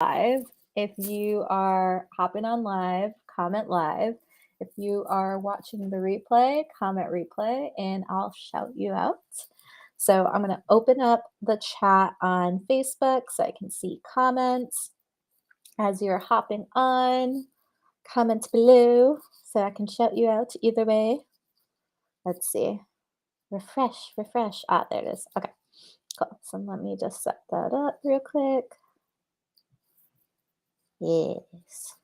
live. If you are hopping on live, comment live. If you are watching the replay, comment replay, and I'll shout you out. So I'm going to open up the chat on Facebook so I can see comments as you're hopping on. Comment below so I can shout you out either way. Let's see. Refresh. Ah, there it is. Okay, cool. So let me just set that up real quick. Yes.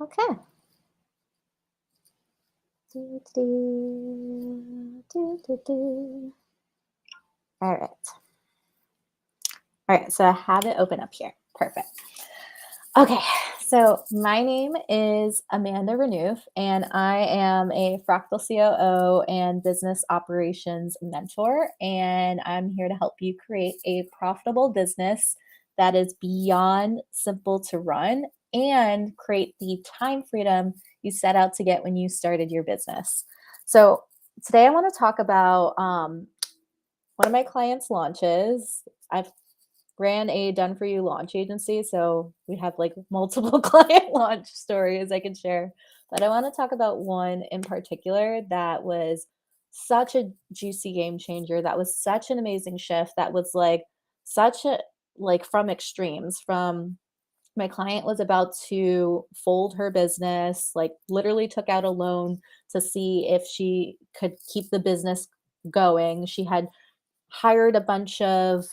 Okay. All right. All right, so I have it open up here. Perfect. Okay, so my name is Amanda Renouf, and I am a Fractal COO and business operations mentor, and I'm here to help you create a profitable business that is beyond simple to run and create the time freedom you set out to get when you started your business. So today I want to talk about one of my clients' launches. I've ran a done for you launch agency, so we have like multiple client launch stories I can share, but I want to talk about one in particular that was such a juicy game changer, that was such an amazing shift, that was like such a from extremes. From my client was about to fold her business, like literally took out a loan to see if she could keep the business going. She had hired a bunch of,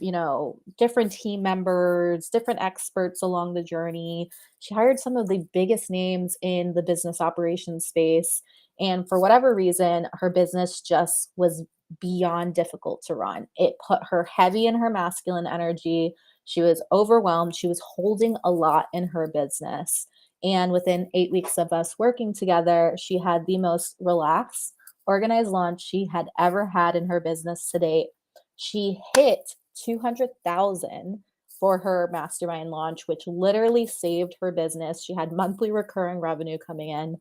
different team members, different experts along the journey. She hired some of the biggest names in the business operations space. And for whatever reason, her business just was beyond difficult to run. It put her heavy in her masculine energy. She was overwhelmed. She was holding a lot in her business. And within 8 weeks of us working together, she had the most relaxed, organized launch she had ever had in her business to date. She hit 200,000 for her mastermind launch, which literally saved her business. She had monthly recurring revenue coming in,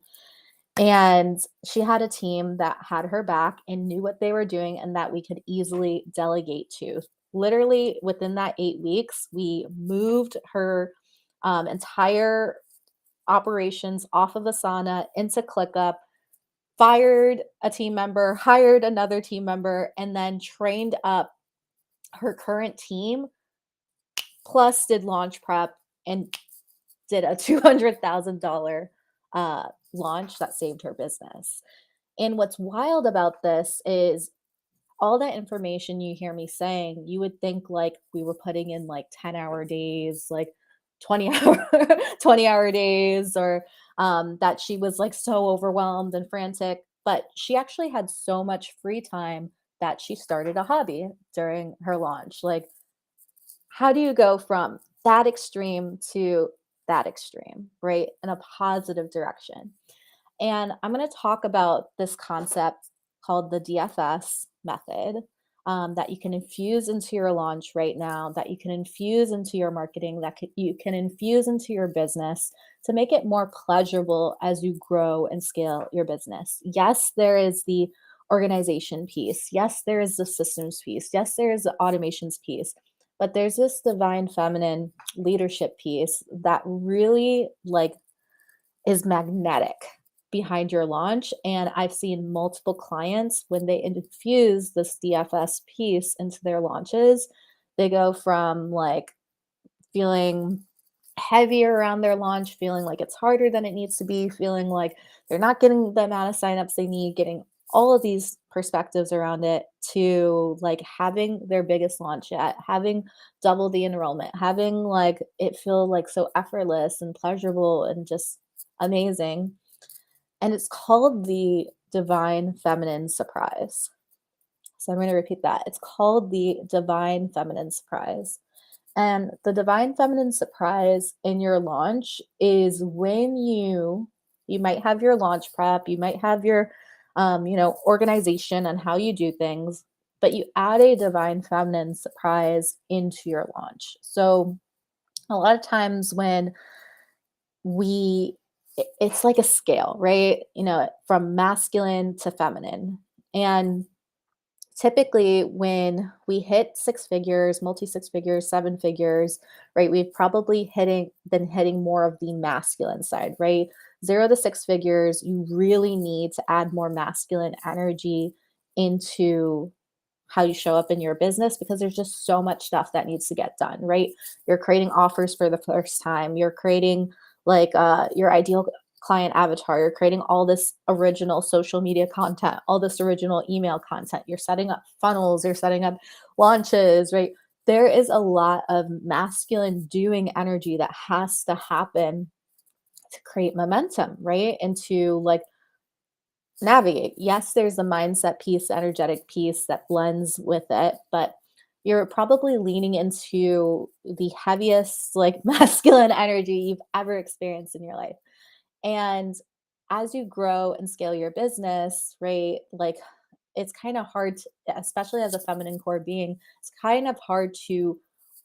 and she had a team that had her back and knew what they were doing and that we could easily delegate to. Literally within that 8 weeks, we moved her entire operations off of Asana into ClickUp, fired a team member, hired another team member, and then trained up her current team, plus did launch prep and did a $200,000 launch that saved her business. And what's wild about this is all that information you hear me saying, you would think like we were putting in like 10-hour days, like 20-hour days, or that she was like so overwhelmed and frantic. But she actually had so much free time that she started a hobby during her launch. Like, how do you go from that extreme to that extreme, right? In a positive direction. And I'm going to talk about this concept called the DFS method, that you can infuse into your launch right now, that you can infuse into your marketing, that you can infuse into your business to make it more pleasurable as you grow and scale your business. Yes, there is the organization piece. Yes, there is the systems piece. Yes, there is the automations piece. But there's this divine feminine leadership piece that really is magnetic behind your launch. And I've seen multiple clients, when they infuse this DFS piece into their launches, they go from feeling heavier around their launch, feeling like it's harder than it needs to be, feeling like they're not getting the amount of signups they need, getting all of these perspectives around it, to having their biggest launch yet, having double the enrollment, having it feel so effortless and pleasurable and just amazing. And it's called the divine feminine surprise. So I'm going to repeat that. It's called the divine feminine surprise. And the divine feminine surprise in your launch is when you might have your launch prep, you might have your organization and how you do things, but you add a divine feminine surprise into your launch. So a lot of times when it's like a scale, right? From masculine to feminine. And typically when we hit six figures, multi six figures, seven figures, right, we've probably been hitting more of the masculine side, right? Zero to six figures, you really need to add more masculine energy into how you show up in your business because there's just so much stuff that needs to get done, right? You're creating offers for the first time, you're creating like your ideal client avatar, you're creating all this original social media content, all this original email content, you're setting up funnels, you're setting up launches, right? There is a lot of masculine doing energy that has to happen to create momentum, right? And to like navigate. Yes, there's a mindset piece, energetic piece that blends with it, but you're probably leaning into the heaviest, like masculine energy you've ever experienced in your life. And as you grow and scale your business, right, like it's kind of hard, to, especially as a feminine core being, it's kind of hard to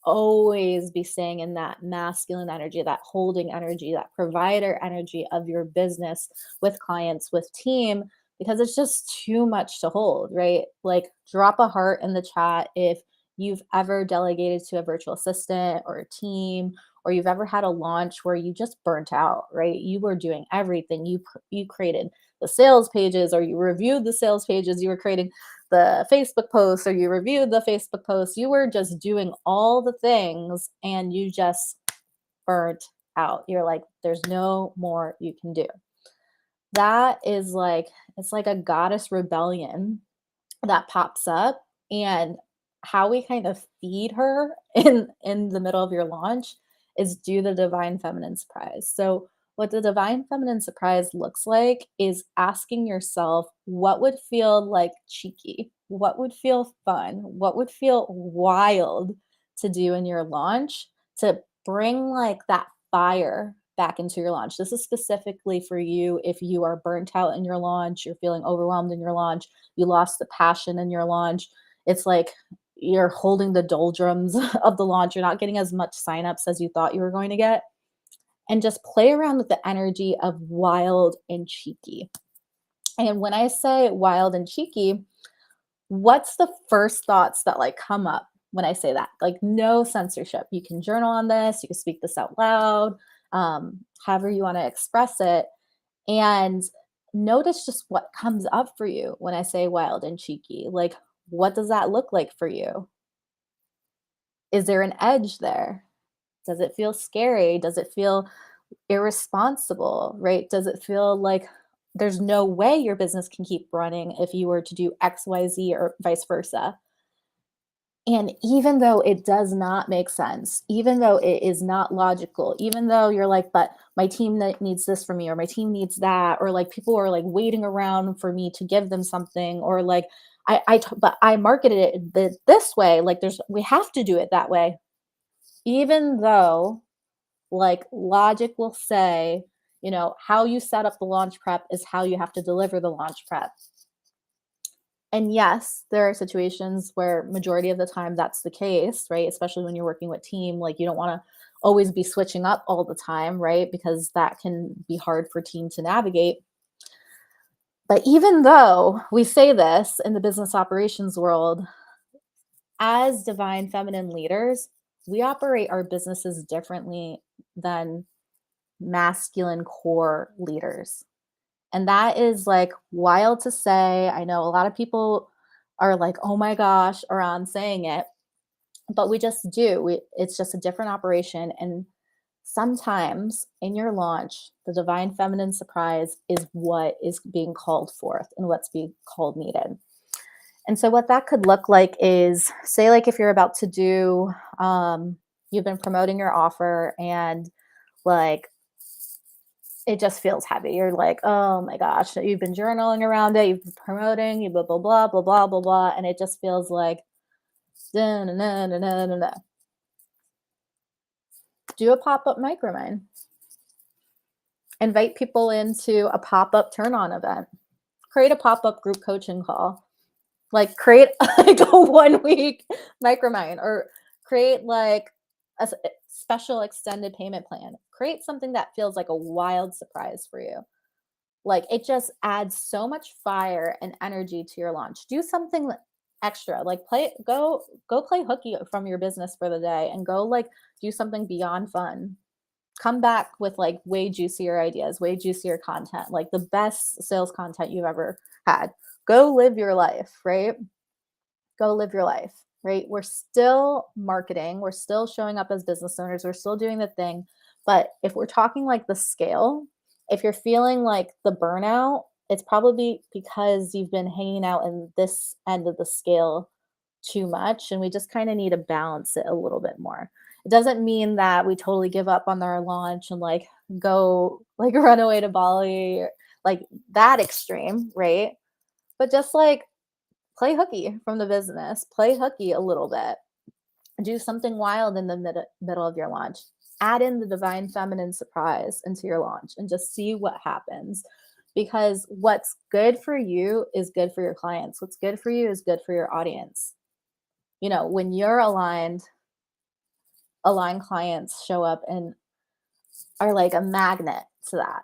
always be staying in that masculine energy, that holding energy, that provider energy of your business with clients, with team, because it's just too much to hold, right? Like, drop a heart in the chat if you've ever delegated to a virtual assistant or a team, or you've ever had a launch where you just burnt out, right? You were doing everything. You created the sales pages, or you reviewed the sales pages, you were creating the Facebook posts, or you reviewed the Facebook posts. You were just doing all the things and you just burnt out. You're like, there's no more you can do. That is like, it's like a goddess rebellion that pops up, and how we kind of feed her in the middle of your launch is do the divine feminine surprise. So what the divine feminine surprise looks like is asking yourself what would feel like cheeky, what would feel fun, what would feel wild to do in your launch to bring like that fire back into your launch. This is specifically for you if you are burnt out in your launch, you're feeling overwhelmed in your launch, you lost the passion in your launch. It's like you're holding the doldrums of the launch. You're not getting as much signups as you thought you were going to get. And just play around with the energy of wild and cheeky. And when I say wild and cheeky, what's the first thoughts that like come up when I say that? Like, no censorship. You can journal on this, you can speak this out loud, however you want to express it. And notice just what comes up for you when I say wild and cheeky. Like, what does that look like for you? Is there an edge there? Does it feel scary? Does it feel irresponsible, right? Does it feel like there's no way your business can keep running if you were to do XYZ or vice versa? And even though it does not make sense, even though it is not logical, even though you're like, but my team needs this from me, or my team needs that, or like people are like waiting around for me to give them something, or like but I marketed it this way, like we have to do it that way. Even though like logic will say, how you set up the launch prep is how you have to deliver the launch prep. And yes, there are situations where majority of the time that's the case, right? Especially when you're working with team, like you don't want to always be switching up all the time, right? Because that can be hard for team to navigate. But even though we say this in the business operations world, as divine feminine leaders, we operate our businesses differently than masculine core leaders. And that is like wild to say. I know a lot of people are like, oh my gosh, around saying it, but we just do. It's just a different operation. And sometimes in your launch, the divine feminine surprise is what is being called forth and what's being called needed. And so what that could look like is, say, like if you're about to do, you've been promoting your offer and like it just feels heavy. You're like, oh my gosh, you've been journaling around it, you've been promoting, you blah, blah, blah, blah, blah, blah, blah. And it just feels like, da, na, na, na, na, na, na. Do a pop-up micromine. Invite people into a pop-up turn-on event. Create a pop-up group coaching call. Like create like a 1 week micromine, or create like a special extended payment plan. Create something that feels like a wild surprise for you. Like it just adds so much fire and energy to your launch. Do something extra. Like go play hooky from your business for the day and go like do something beyond fun. Come back with like way juicier ideas, way juicier content, like the best sales content you've ever had. Go live your life, right? Go live your life, right? We're still marketing, we're still showing up as business owners, we're still doing the thing. But if we're talking like the scale, if you're feeling like the burnout, it's probably because you've been hanging out in this end of the scale too much. And we just kind of need to balance it a little bit more. It doesn't mean that we totally give up on our launch and like go like run away to Bali or like that extreme, right? But just like play hooky from the business, play hooky a little bit, do something wild in the middle of your launch. Add in the divine feminine surprise into your launch and just see what happens. Because what's good for you is good for your clients. What's good for you is good for your audience. You know, when you're aligned clients show up and are like a magnet to that.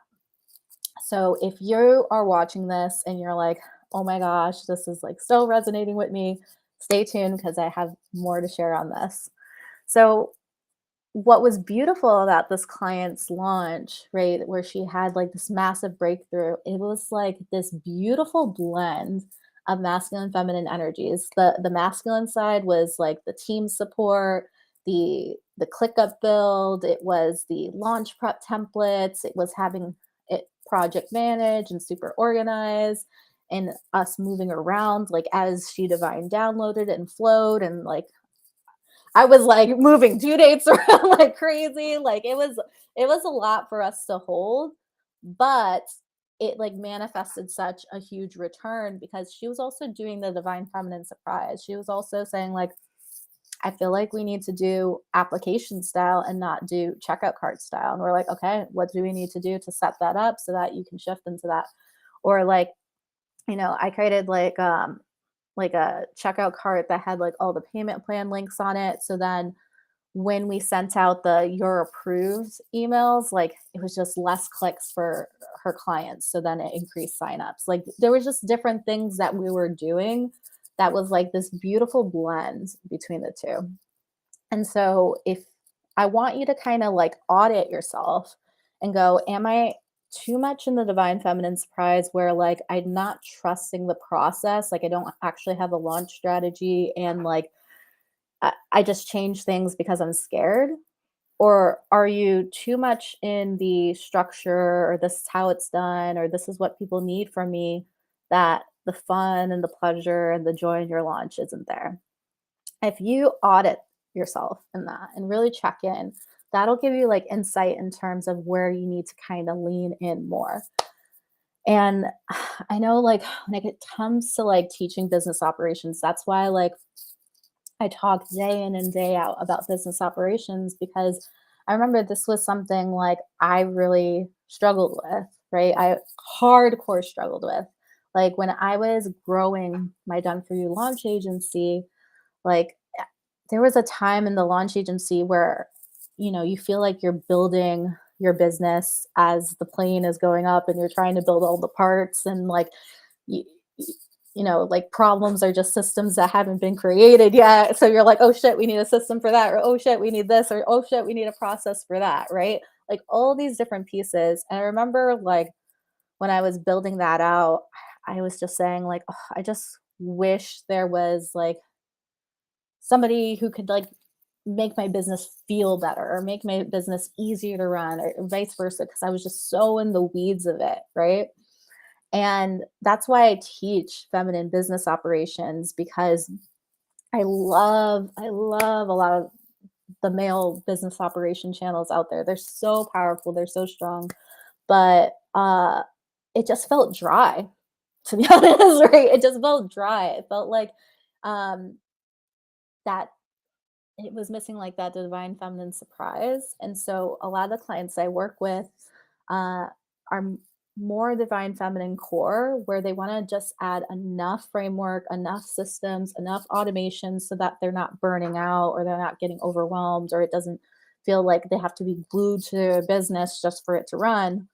So if you are watching this and you're like, oh my gosh, this is like so resonating with me, stay tuned because I have more to share on this. So what was beautiful about this client's launch, right, where she had like this massive breakthrough, it was like this beautiful blend of masculine and feminine energies. The masculine side was like the team support, the ClickUp build, it was the launch prep templates, it was having it project managed and super organized, and us moving around like as she divine downloaded and flowed, and like I was like moving due dates around like crazy. Like it was a lot for us to hold, but it like manifested such a huge return because she was also doing the divine feminine surprise. She was also saying like, I feel like we need to do application style and not do checkout cart style. And we're like, okay, what do we need to do to set that up so that you can shift into that? Or like, you know, I created like a checkout cart that had like all the payment plan links on it. So then when we sent out the you're approved emails, like it was just less clicks for her clients. So then it increased signups. Like there was just different things that we were doing that was like this beautiful blend between the two. And so if I want you to kind of like audit yourself and go, am I too much in the divine feminine surprise where like I'm not trusting the process? Like I don't actually have a launch strategy and like I just change things because I'm scared? Or are you too much in the structure, or this is how it's done, or this is what people need from me, that the fun and the pleasure and the joy in your launch isn't there? If you audit yourself in that and really check in, that'll give you like insight in terms of where you need to kind of lean in more. And I know like when it comes to like teaching business operations, that's why like I talk day in and day out about business operations, because I remember this was something like I really struggled with, right? I hardcore struggled with. Like when I was growing my Done For You launch agency, like there was a time in the launch agency where, you know, you feel like you're building your business as the plane is going up and you're trying to build all the parts, and like you, you know, like problems are just systems that haven't been created yet. So you're like, oh shit, we need a system for that, or oh shit, we need this, or oh shit, we need a process for that, right? Like all these different pieces. And I remember like when I was building that out, I was just saying like, oh, I just wish there was like somebody who could like make my business feel better or make my business easier to run, or vice versa, because I was just so in the weeds of it, right? And that's why I teach feminine business operations, because I love a lot of the male business operation channels out there. They're so powerful, they're so strong, but it just felt dry, to be honest, right? It just felt dry. It felt like that it was missing like that divine feminine surprise. And so a lot of the clients I work with are more divine feminine core, where they want to just add enough framework, enough systems, enough automation so that they're not burning out or they're not getting overwhelmed, or it doesn't feel like they have to be glued to their business just for it to run,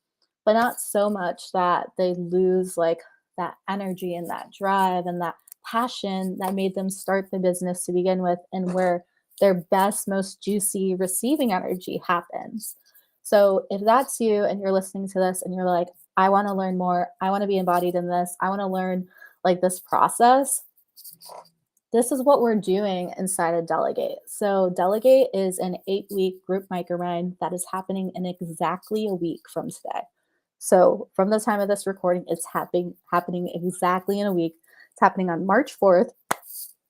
but not so much that they lose like that energy and that drive and that passion that made them start the business to begin with, and where their best, most juicy receiving energy happens. So if that's you and you're listening to this and you're like, I want to learn more, I want to be embodied in this, I want to learn like this process, this is what we're doing inside of Delegate. So Delegate is an 8-week group microgrind that is happening in exactly a week from today. So from the time of this recording, it's happening exactly in a week. It's happening on March 4th.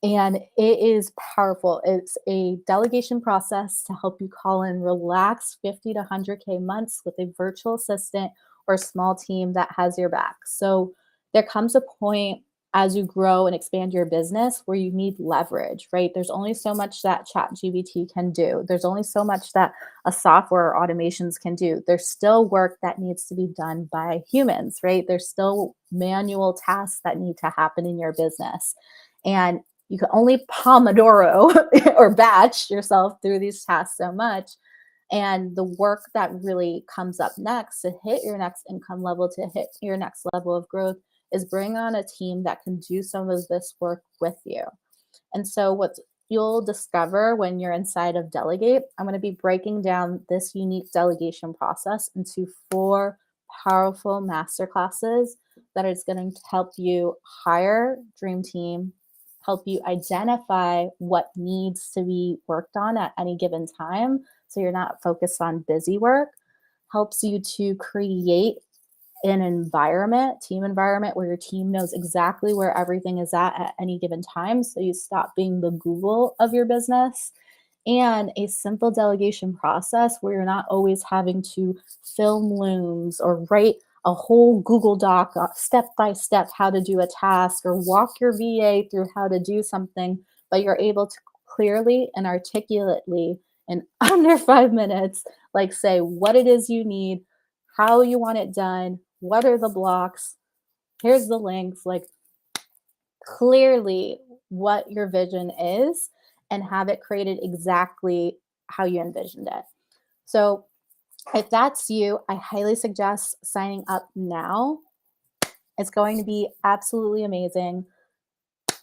And it is powerful. It's a delegation process to help you call in relaxed 50 to 100K months with a virtual assistant or small team that has your back. So there comes a point as you grow and expand your business where you need leverage, right? There's only so much that ChatGPT can do. There's only so much that a software or automations can do. There's still work that needs to be done by humans, right? There's still manual tasks that need to happen in your business. And you can only Pomodoro or batch yourself through these tasks so much. And the work that really comes up next to hit your next income level, to hit your next level of growth, is bring on a team that can do some of this work with you. And so what you'll discover when you're inside of Delegate, I'm going to be breaking down this unique delegation process into 4 powerful masterclasses that is going to help you hire dream team, help you identify what needs to be worked on at any given time so you're not focused on busy work, helps you to create an environment, team environment, where your team knows exactly where everything is at any given time. So you stop being the Google of your business, and a simple delegation process where you're not always having to film looms or write a whole Google Doc step by step how to do a task or walk your VA through how to do something, but you're able to clearly and articulately in under 5 minutes, like say what it is you need, how you want it done, what are the blocks, here's the links, like clearly what your vision is and have it created exactly how you envisioned it. So if that's you, I highly suggest signing up now. It's going to be absolutely amazing.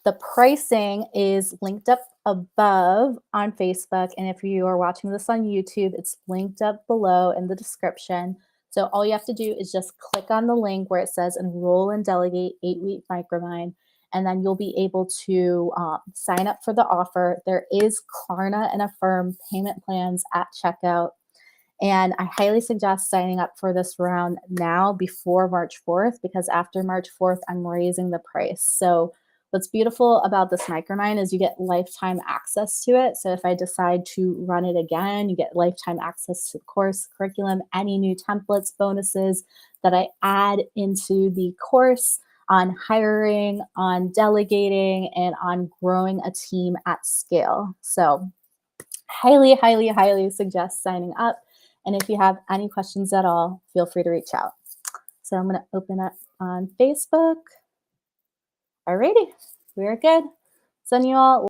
The pricing is linked up above on Facebook. And if you are watching this on YouTube, it's linked up below in the description. So all you have to do is just click on the link where it says enroll and delegate 8-week microgrind, and then you'll be able to sign up for the offer. There is Klarna and Affirm payment plans at checkout. And I highly suggest signing up for this round now before March 4th, because after March 4th, I'm raising the price. So what's beautiful about this microgrind is you get lifetime access to it. So if I decide to run it again, you get lifetime access to the course, curriculum, any new templates, bonuses that I add into the course on hiring, on delegating, and on growing a team at scale. So highly, highly, highly suggest signing up. And if you have any questions at all, feel free to reach out. So I'm going to open up on Facebook. Alrighty, we're good. Send you all